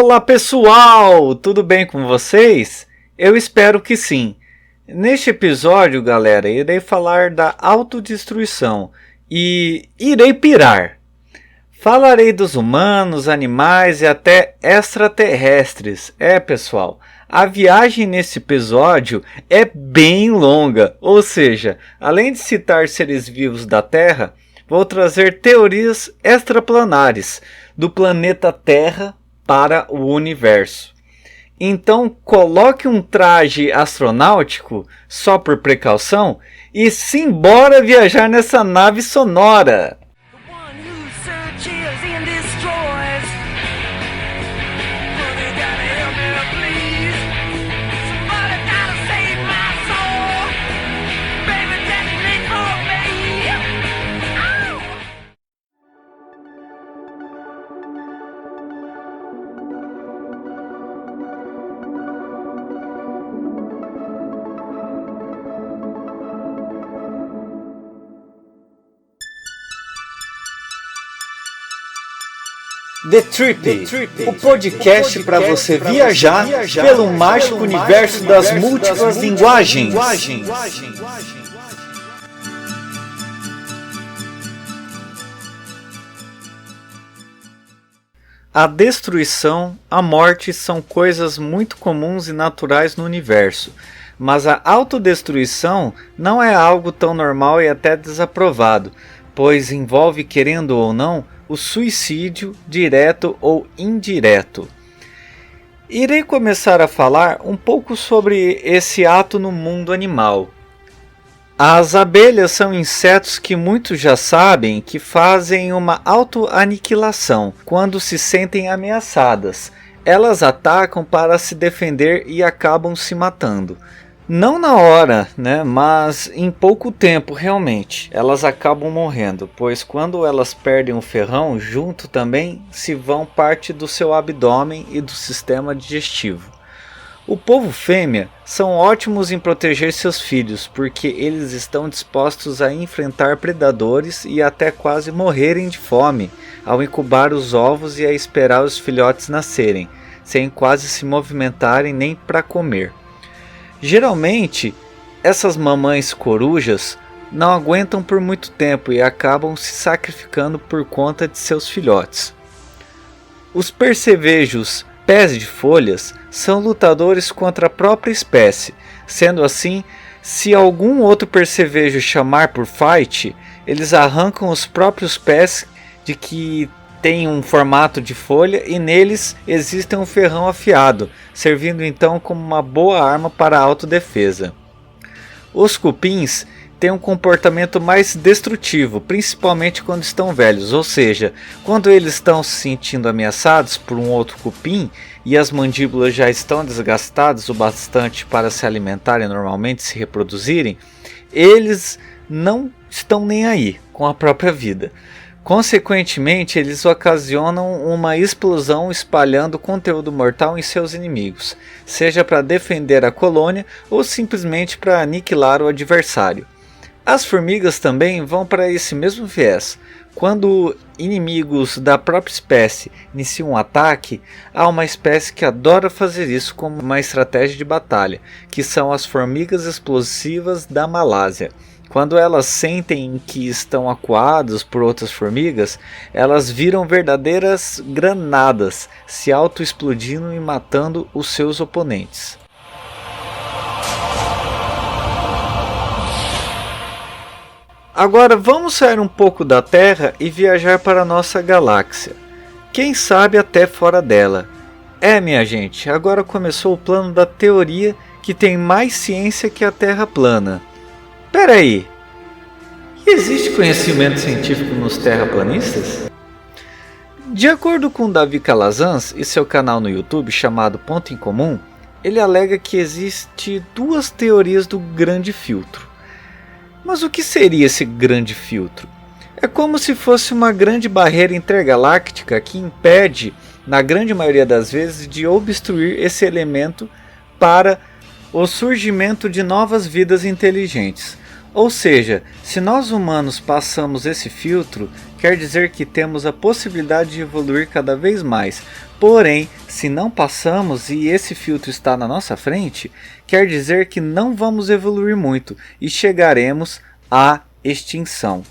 Olá pessoal, tudo bem com vocês? Eu espero que sim. Neste episódio, galera, irei falar da autodestruição e irei pirar. Falarei dos humanos, animais e até extraterrestres. Pessoal, a viagem nesse episódio é bem longa, ou seja, além de citar seres vivos da Terra, vou trazer teorias extraplanares do planeta Terra para o universo. Então coloque um traje astronáutico só por precaução e simbora viajar nessa nave sonora. The Trip, o podcast para você viajar pelo mágico universo das múltiplas linguagens. A destruição, a morte são coisas muito comuns e naturais no universo, mas a autodestruição não é algo tão normal e até desaprovado, pois envolve, querendo ou não, o suicídio direto ou indireto. Irei começar a falar um pouco sobre esse ato no mundo animal. As abelhas são insetos que muitos já sabem que fazem uma autoaniquilação quando se sentem ameaçadas. Elas atacam para se defender e acabam se matando. Não na hora, né? Mas em pouco tempo realmente. Elas acabam morrendo, pois quando elas perdem o ferrão, junto também se vão parte do seu abdômen e do sistema digestivo. O povo fêmea são ótimos em proteger seus filhos, porque eles estão dispostos a enfrentar predadores e até quase morrerem de fome ao incubar os ovos e a esperar os filhotes nascerem, sem quase se movimentarem nem para comer. Geralmente, essas mamães corujas não aguentam por muito tempo e acabam se sacrificando por conta de seus filhotes. Os percevejos pés de folhas são lutadores contra a própria espécie. Sendo assim, se algum outro percevejo chamar por fight, eles arrancam os próprios pés de que tem um formato de folha e neles existe um ferrão afiado, servindo então como uma boa arma para a autodefesa. Os cupins têm um comportamento mais destrutivo, principalmente quando estão velhos, ou seja, quando eles estão se sentindo ameaçados por um outro cupim e as mandíbulas já estão desgastadas o bastante para se alimentarem normalmente e se reproduzirem, eles não estão nem aí com a própria vida. Consequentemente, eles ocasionam uma explosão espalhando conteúdo mortal em seus inimigos, seja para defender a colônia ou simplesmente para aniquilar o adversário. As formigas também vão para esse mesmo viés. Quando inimigos da própria espécie iniciam um ataque, há uma espécie que adora fazer isso como uma estratégia de batalha, que são as formigas explosivas da Malásia. Quando elas sentem que estão acuadas por outras formigas, elas viram verdadeiras granadas, se auto-explodindo e matando os seus oponentes. Agora vamos sair um pouco da Terra e viajar para a nossa galáxia. Quem sabe até fora dela. Minha gente, agora começou o plano da teoria que tem mais ciência que a Terra plana. Pera aí, existe conhecimento científico nos terraplanistas? De acordo com Davi Calazans e seu canal no YouTube chamado Ponto em Comum, ele alega que existe duas teorias do grande filtro. Mas o que seria esse grande filtro? É como se fosse uma grande barreira intergaláctica que impede, na grande maioria das vezes, de obstruir esse elemento para o surgimento de novas vidas inteligentes. Ou seja, se nós humanos passamos esse filtro, quer dizer que temos a possibilidade de evoluir cada vez mais. Porém, se não passamos e esse filtro está na nossa frente, quer dizer que não vamos evoluir muito e chegaremos à extinção.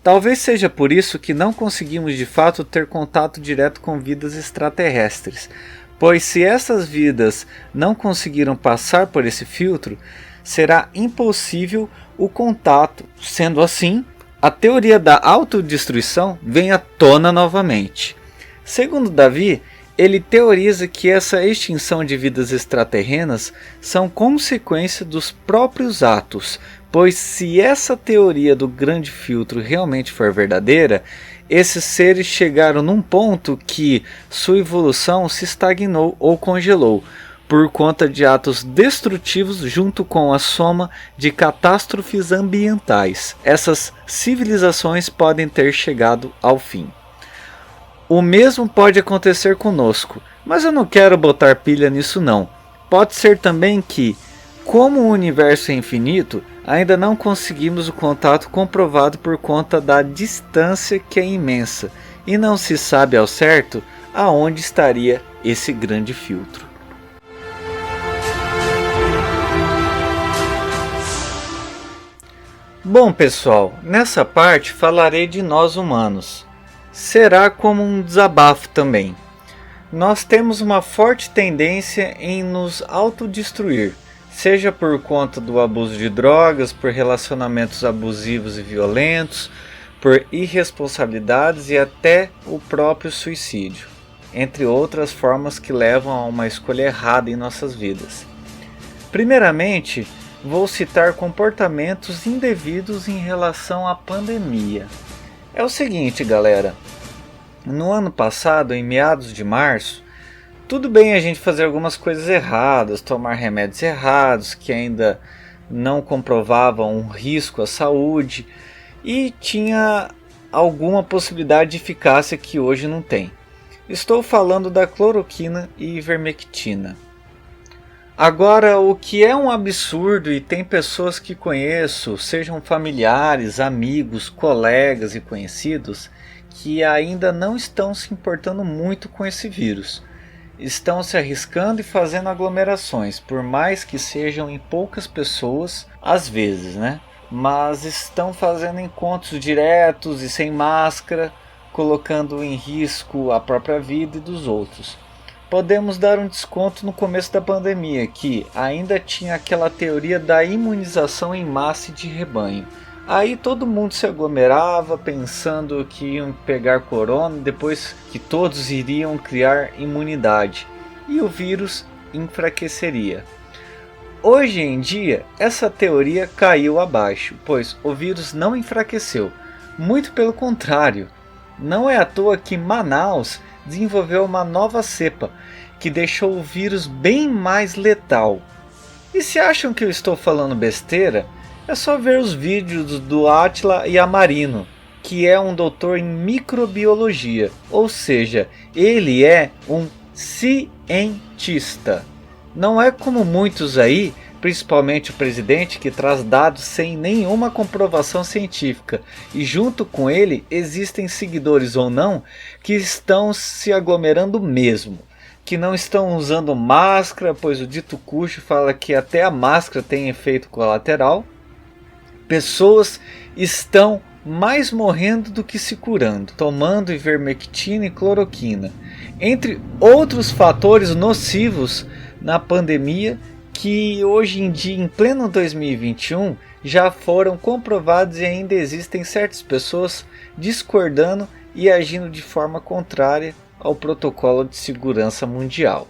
Talvez seja por isso que não conseguimos de fato ter contato direto com vidas extraterrestres, pois se essas vidas não conseguiram passar por esse filtro, será impossível o contato. Sendo assim, a teoria da autodestruição vem à tona novamente. Segundo Davi, ele teoriza que essa extinção de vidas extraterrenas são consequência dos próprios atos, pois se essa teoria do grande filtro realmente for verdadeira, esses seres chegaram num ponto que sua evolução se estagnou ou congelou, por conta de atos destrutivos junto com a soma de catástrofes ambientais. Essas civilizações podem ter chegado ao fim. O mesmo pode acontecer conosco, mas eu não quero botar pilha nisso não. Pode ser também que, como o universo é infinito, ainda não conseguimos o contato comprovado por conta da distância que é imensa, e não se sabe ao certo aonde estaria esse grande filtro. Bom pessoal, nessa parte falarei de nós humanos. Será como um desabafo também. Nós temos uma forte tendência em nos autodestruir, seja por conta do abuso de drogas, por relacionamentos abusivos e violentos, por irresponsabilidades e até o próprio suicídio, entre outras formas que levam a uma escolha errada em nossas vidas. Primeiramente, vou citar comportamentos indevidos em relação à pandemia. É o seguinte, galera, no ano passado, em meados de março, tudo bem a gente fazer algumas coisas erradas, tomar remédios errados que ainda não comprovavam um risco à saúde e tinha alguma possibilidade de eficácia que hoje não tem. Estou falando da cloroquina e ivermectina. Agora, o que é um absurdo, e tem pessoas que conheço, sejam familiares, amigos, colegas e conhecidos, que ainda não estão se importando muito com esse vírus. Estão se arriscando e fazendo aglomerações, por mais que sejam em poucas pessoas, às vezes, né? Mas estão fazendo encontros diretos e sem máscara, colocando em risco a própria vida e dos outros. Podemos dar um desconto no começo da pandemia, que ainda tinha aquela teoria da imunização em massa e de rebanho. Aí todo mundo se aglomerava pensando que iam pegar corona, depois que todos iriam criar imunidade e o vírus enfraqueceria. Hoje em dia, essa teoria caiu abaixo, pois o vírus não enfraqueceu, muito pelo contrário. Não é à toa que Manaus desenvolveu uma nova cepa, que deixou o vírus bem mais letal. E se acham que eu estou falando besteira, é só ver os vídeos do Átila Yamarino, que é um doutor em microbiologia, ou seja, ele é um cientista. Não é como muitos aí, principalmente o presidente, que traz dados sem nenhuma comprovação científica, e junto com ele existem seguidores ou não que estão se aglomerando mesmo, que não estão usando máscara, pois o dito cujo fala que até a máscara tem efeito colateral. Pessoas estão mais morrendo do que se curando, tomando ivermectina e cloroquina, entre outros fatores nocivos na pandemia, que hoje em dia, em pleno 2021, já foram comprovados e ainda existem certas pessoas discordando e agindo de forma contrária ao protocolo de segurança mundial.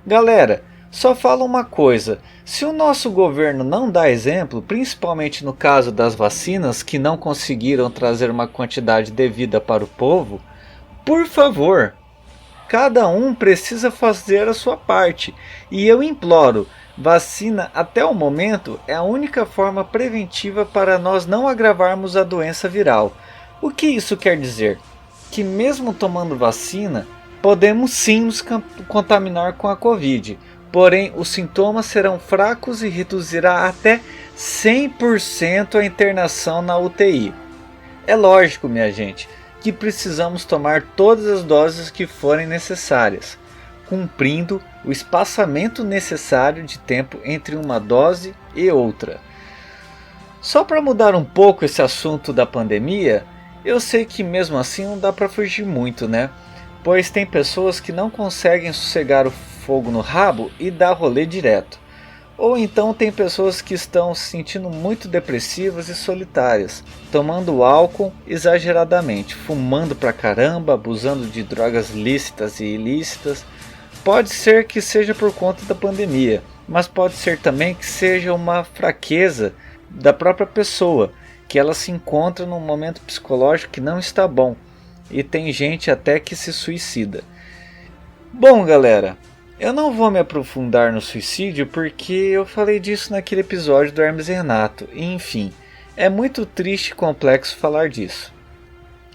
Galera, só falo uma coisa, se o nosso governo não dá exemplo, principalmente no caso das vacinas que não conseguiram trazer uma quantidade devida para o povo, por favor, cada um precisa fazer a sua parte, e eu imploro, vacina até o momento é a única forma preventiva para nós não agravarmos a doença viral. O que isso quer dizer? Que mesmo tomando vacina, podemos sim nos contaminar com a Covid, porém os sintomas serão fracos e reduzirá até 100% a internação na UTI. É lógico, minha gente, que precisamos tomar todas as doses que forem necessárias, cumprindo o espaçamento necessário de tempo entre uma dose e outra. Só para mudar um pouco esse assunto da pandemia, eu sei que mesmo assim não dá para fugir muito, né? Pois tem pessoas que não conseguem sossegar o fogo no rabo e dar rolê direto. Ou então tem pessoas que estão se sentindo muito depressivas e solitárias, tomando álcool exageradamente, fumando pra caramba, abusando de drogas lícitas e ilícitas. Pode ser que seja por conta da pandemia, mas pode ser também que seja uma fraqueza da própria pessoa, que ela se encontra num momento psicológico que não está bom, e tem gente até que se suicida. Bom, galera, eu não vou me aprofundar no suicídio porque eu falei disso naquele episódio do Hermes e Renato, e enfim, é muito triste e complexo falar disso.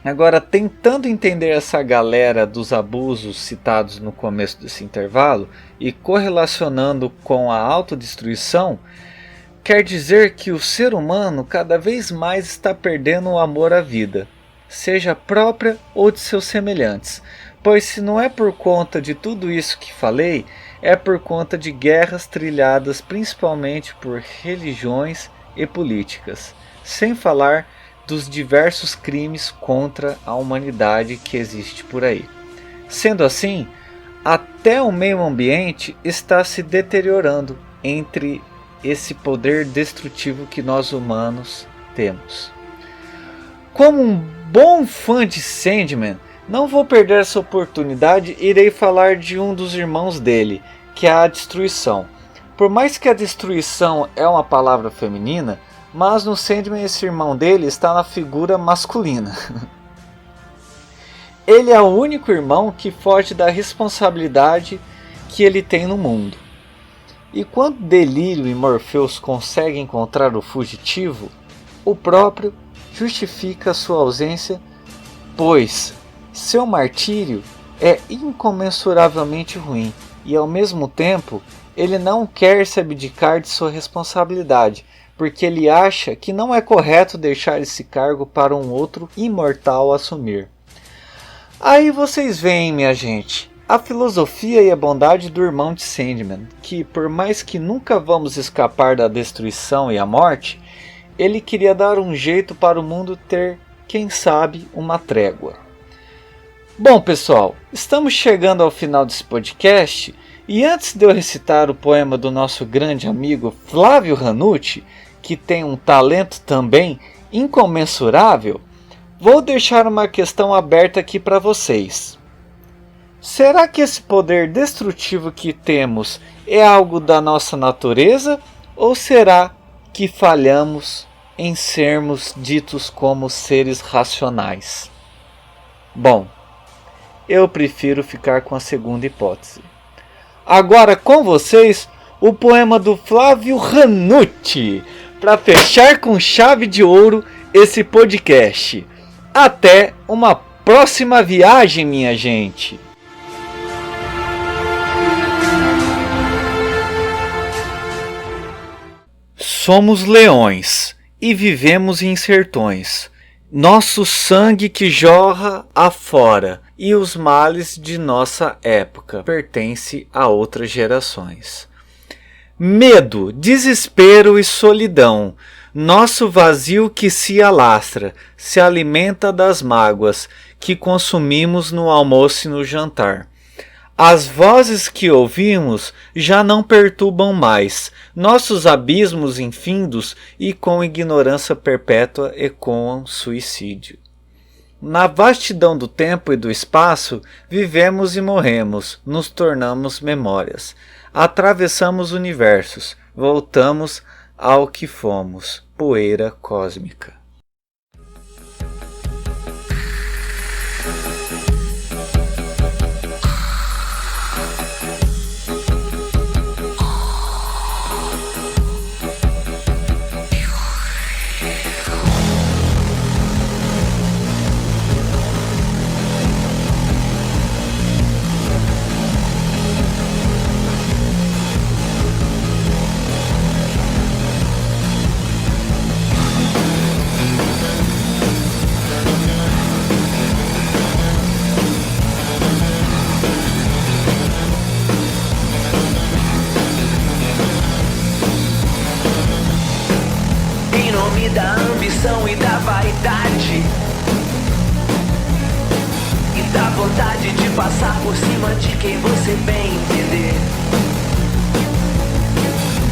Agora, tentando entender essa galera dos abusos citados no começo desse intervalo e correlacionando com a autodestruição, quer dizer que o ser humano cada vez mais está perdendo o amor à vida, seja própria ou de seus semelhantes, pois se não é por conta de tudo isso que falei, é por conta de guerras trilhadas principalmente por religiões e políticas, sem falar dos diversos crimes contra a humanidade que existe por aí. Sendo assim, até o meio ambiente está se deteriorando entre esse poder destrutivo que nós humanos temos. Como um bom fã de Sandman, não vou perder essa oportunidade e irei falar de um dos irmãos dele, que é a destruição. Por mais que a destruição é uma palavra feminina, mas no Sandman esse irmão dele está na figura masculina. Ele é o único irmão que foge da responsabilidade que ele tem no mundo. E quando Delírio e Morpheus conseguem encontrar o fugitivo, o próprio justifica sua ausência, pois seu martírio é incomensuravelmente ruim e ao mesmo tempo ele não quer se abdicar de sua responsabilidade, porque ele acha que não é correto deixar esse cargo para um outro imortal assumir. Aí vocês veem, minha gente, a filosofia e a bondade do irmão de Sandman, que por mais que nunca vamos escapar da destruição e a morte, ele queria dar um jeito para o mundo ter, quem sabe, uma trégua. Bom pessoal, estamos chegando ao final desse podcast e antes de eu recitar o poema do nosso grande amigo Flávio Ranucci, que tem um talento também incomensurável, vou deixar uma questão aberta aqui para vocês. Será que esse poder destrutivo que temos é algo da nossa natureza ou será que falhamos em sermos ditos como seres racionais? Bom, eu prefiro ficar com a segunda hipótese. Agora com vocês o poema do Flávio Ranucci, para fechar com chave de ouro esse podcast. Até uma próxima viagem, minha gente! Somos leões e vivemos em sertões. Nosso sangue que jorra afora e os males de nossa época pertence a outras gerações. Medo, desespero e solidão, nosso vazio que se alastra, se alimenta das mágoas que consumimos no almoço e no jantar. As vozes que ouvimos já não perturbam mais, nossos abismos infindos e com ignorância perpétua ecoam suicídio. Na vastidão do tempo e do espaço, vivemos e morremos, nos tornamos memórias. Atravessamos universos, voltamos ao que fomos, poeira cósmica. vontade de passar por cima de quem você bem entender.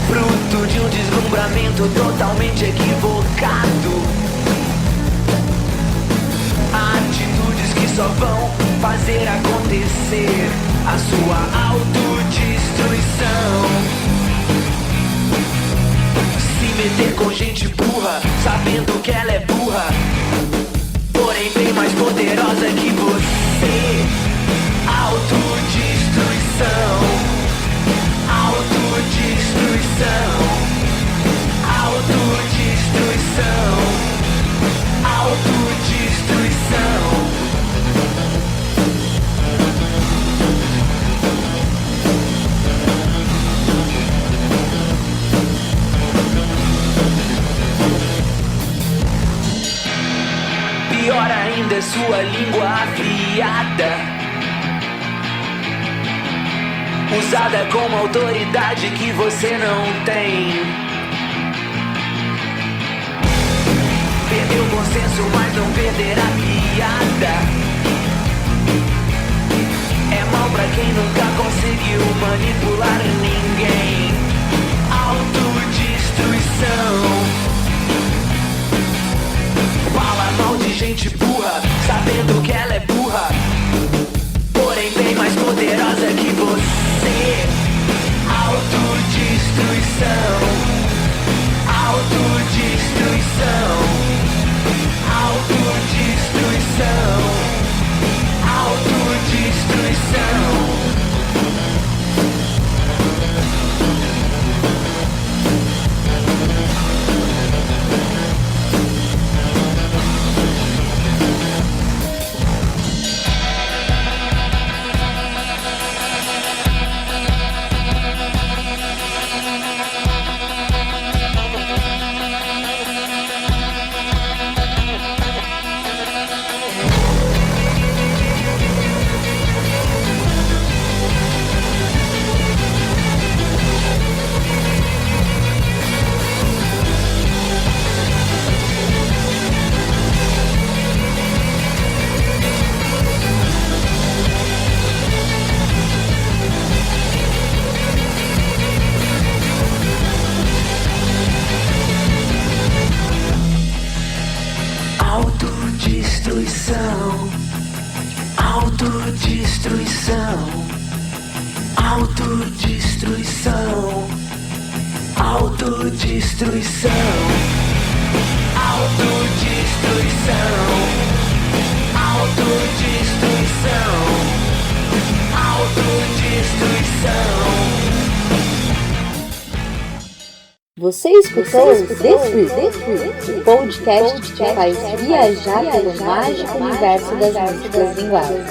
Fruto de um deslumbramento totalmente equivocado. Atitudes que só vão fazer acontecer a sua autodestruição. Se meter com gente burra, sabendo que ela é burra, porém bem mais poderosa que você. Autodestruição. Autodestruição. Autodestruição. Autodestruição. Pior ainda é sua língua afiada, usada como autoridade que você não tem. Perdeu o bom senso, mas não perderá a piada. É mal pra quem nunca conseguiu manipular ninguém. Autodestruição. Fala mal de gente burra, sabendo que ela é burra, porém bem mais poderosa que você. Autodestruição. Autodestruição. Autodestruição. Autodestruição. Autodestruição. Autodestruição. Autodestruição. Autodestruição. Autodestruição. Autodestruição. Você escutou Destruir, o podcast que te faz viajar pelo mágico universo das músicas linguagens.